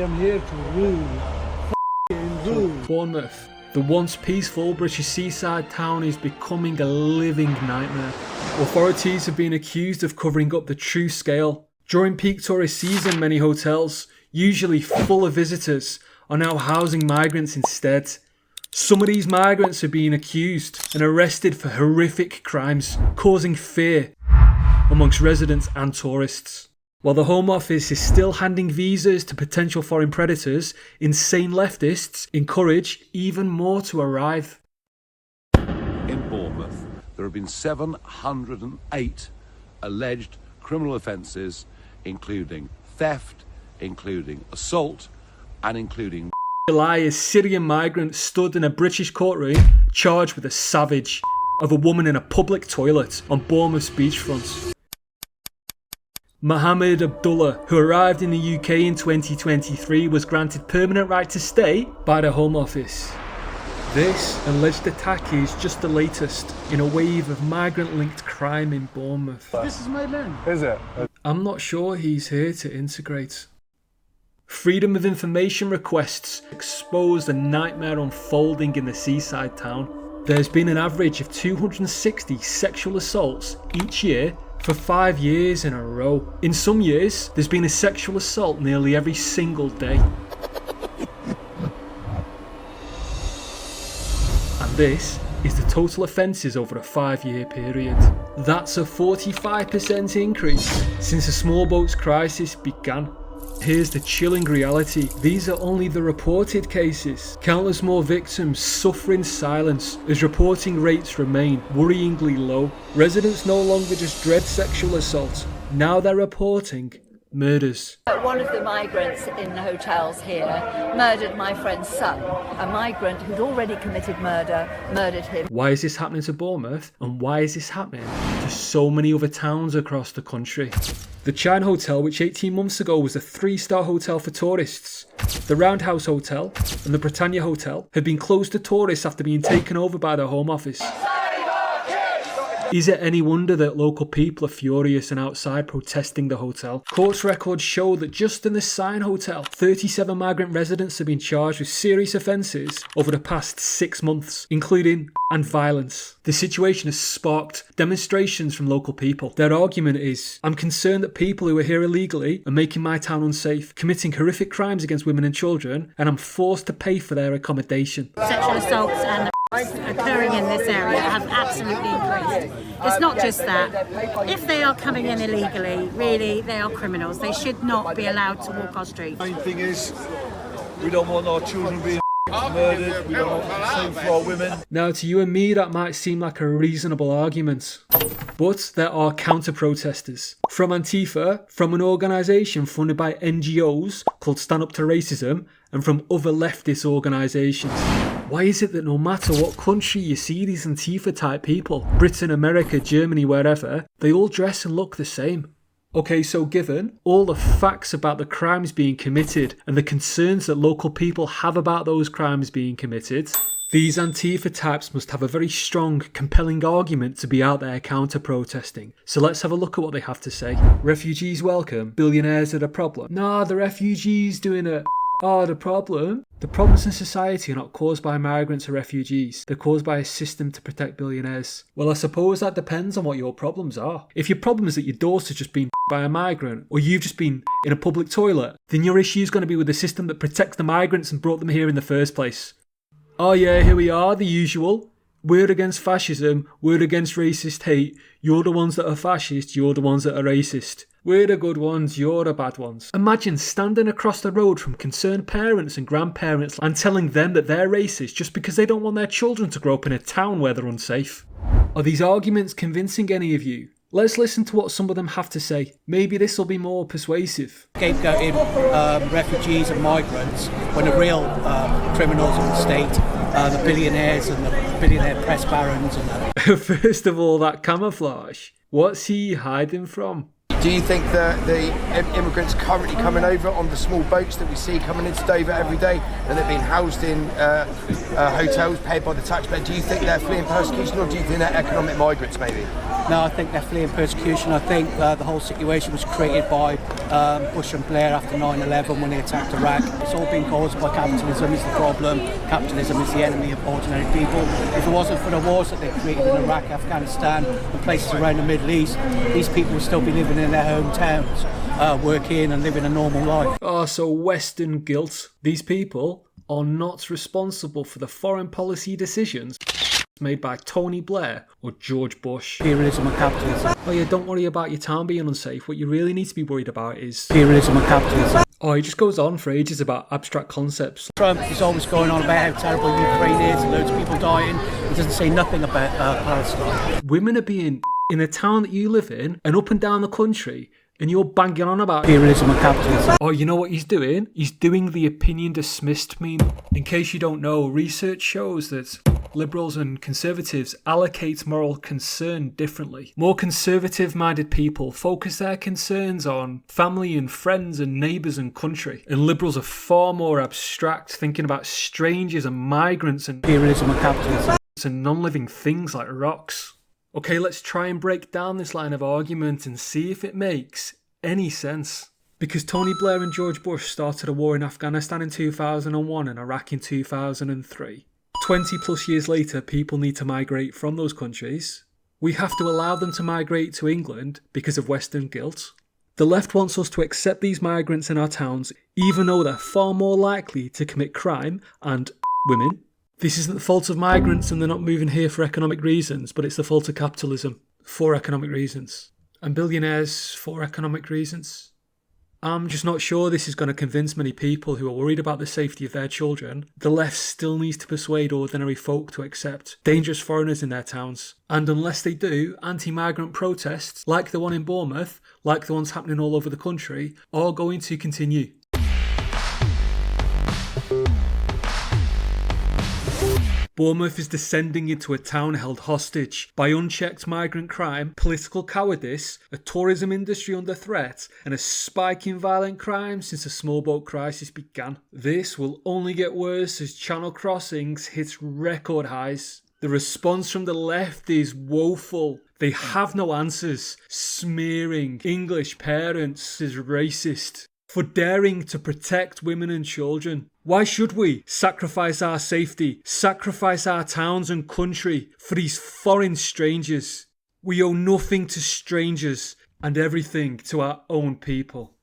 am here to rule. Rule. Bournemouth, the once peaceful British seaside town, is becoming a living nightmare. Authorities have been accused of covering up the true scale. During peak tourist season, many hotels, usually full of visitors, are now housing migrants instead. Some of these migrants are being accused and arrested for horrific crimes, causing fear amongst residents and tourists. While the Home Office is still handing visas to potential foreign predators, insane leftists encourage even more to arrive. In Bournemouth, there have been 708 alleged criminal offences, including theft, including assault, and including July, a Syrian migrant stood in a British courtroom charged with a savage of a woman in a public toilet on Bournemouth's beachfront. Mohammed Abdullah, who arrived in the UK in 2023, was granted permanent right to stay by the Home Office. This alleged attack is just the latest in a wave of migrant-linked crime in Bournemouth. This is my land. Is it? I'm not sure he's here to integrate. Freedom of information requests expose the nightmare unfolding in the seaside town. There's been an average of 260 sexual assaults each year for 5 years in a row. In some years, there's been a sexual assault nearly every single day. And this is the total offences over a 5-year period. That's a 45% increase since the small boats crisis began. Here's the chilling reality. These are only the reported cases. Countless more victims suffer in silence as reporting rates remain worryingly low. Residents no longer just dread sexual assault. Now they're reporting murders. One of the migrants in the hotels here murdered my friend's son. A migrant who'd already committed murder, murdered him. Why is this happening to Bournemouth? And why is this happening to so many other towns across the country? The Chine Hotel, which 18 months ago was a 3-star hotel for tourists, the Roundhouse Hotel and the Britannia Hotel have been closed to tourists after being taken over by the Home Office. Is it any wonder that local people are furious and outside protesting the hotel? Court records show that just in the Sign Hotel, 37 migrant residents have been charged with serious offences over the past 6 months, including and violence. The situation has sparked demonstrations from local people. Their argument is, I'm concerned that people who are here illegally are making my town unsafe, committing horrific crimes against women and children, and I'm forced to pay for their accommodation. Sexual assaults and occurring in this area have absolutely increased. It's not just that. If they are coming in illegally, really, they are criminals. They should not be allowed to walk our streets. The main thing is, we don't want our children being murdered, we don't want the same for our women. Now, to you and me, that might seem like a reasonable argument. But there are counter-protesters. From ANTIFA, from an organisation funded by NGOs called Stand Up to Racism, and from other leftist organisations. Why is it that no matter what country you see these Antifa type people, Britain, America, Germany, wherever, they all dress and look the same? Okay, so given all the facts about the crimes being committed and the concerns that local people have about those crimes being committed, these Antifa types must have a very strong, compelling argument to be out there counter-protesting. So let's have a look at what they have to say. Refugees welcome, billionaires are the problem. Nah, the refugees doing it. Oh, the problem? The problems in society are not caused by migrants or refugees. They're caused by a system to protect billionaires. Well, I suppose that depends on what your problems are. If your problem is that your daughter's just been by a migrant, or you've just been in a public toilet, then your issue is going to be with the system that protects the migrants and brought them here in the first place. Oh yeah, here we are, the usual. We're against fascism, we're against racist hate. You're the ones that are fascist, you're the ones that are racist. We're the good ones, you're the bad ones. Imagine standing across the road from concerned parents and grandparents and telling them that they're racist just because they don't want their children to grow up in a town where they're unsafe. Are these arguments convincing any of you? Let's listen to what some of them have to say. Maybe this will be more persuasive. Scapegoating refugees and migrants when the real criminals of the state, the billionaires and the billionaire press barons and that. First of all, that camouflage. What's he hiding from? Do you think that the immigrants currently coming over on the small boats that we see coming into Dover every day, and they're being housed in hotels paid by the taxpayer, do you think they're fleeing persecution, or do you think they're economic migrants maybe? No, I think they're fleeing persecution. I think the whole situation was created by Bush and Blair after 9/11 when they attacked Iraq. It's all been caused by capitalism is the problem. Capitalism is the enemy of ordinary people. If it wasn't for the wars that they created in Iraq, Afghanistan and places around the Middle East, these people would still be living in their hometowns, working and living a normal life. Oh, so Western guilt. These people are not responsible for the foreign policy decisions made by Tony Blair or George Bush. Imperialism and capitalism. Oh yeah, don't worry about your town being unsafe. What you really need to be worried about is Imperialism and capitalism. Oh, he just goes on for ages about abstract concepts. Trump is always going on about how terrible Ukraine is, loads of people dying. He doesn't say nothing about Palestine. Women are being in a town that you live in and up and down the country, and you're banging on about imperialism and capitalism. Oh, you know what he's doing? He's doing the opinion dismissed meme. In case you don't know, research shows that liberals and conservatives allocate moral concern differently. More conservative-minded people focus their concerns on family and friends and neighbours and country. And liberals are far more abstract, thinking about strangers and migrants and imperialism and capitalism and non-living things like rocks. Okay, let's try and break down this line of argument and see if it makes any sense. Because Tony Blair and George Bush started a war in Afghanistan in 2001 and Iraq in 2003. 20 plus years later, people need to migrate from those countries. We have to allow them to migrate to England because of Western guilt. The left wants us to accept these migrants in our towns, even though they're far more likely to commit crime and women. This isn't the fault of migrants and they're not moving here for economic reasons, but it's the fault of capitalism for economic reasons. And billionaires for economic reasons. I'm just not sure this is going to convince many people who are worried about the safety of their children. The left still needs to persuade ordinary folk to accept dangerous foreigners in their towns. And unless they do, anti-migrant protests, like the one in Bournemouth, like the ones happening all over the country, are going to continue. Bournemouth is descending into a town held hostage by unchecked migrant crime, political cowardice, a tourism industry under threat, and a spike in violent crime since the small boat crisis began. This will only get worse as channel crossings hit record highs. The response from the left is woeful. They have no answers, smearing English parents as racist for daring to protect women and children. Why should we sacrifice our safety, sacrifice our towns and country for these foreign strangers? We owe nothing to strangers and everything to our own people.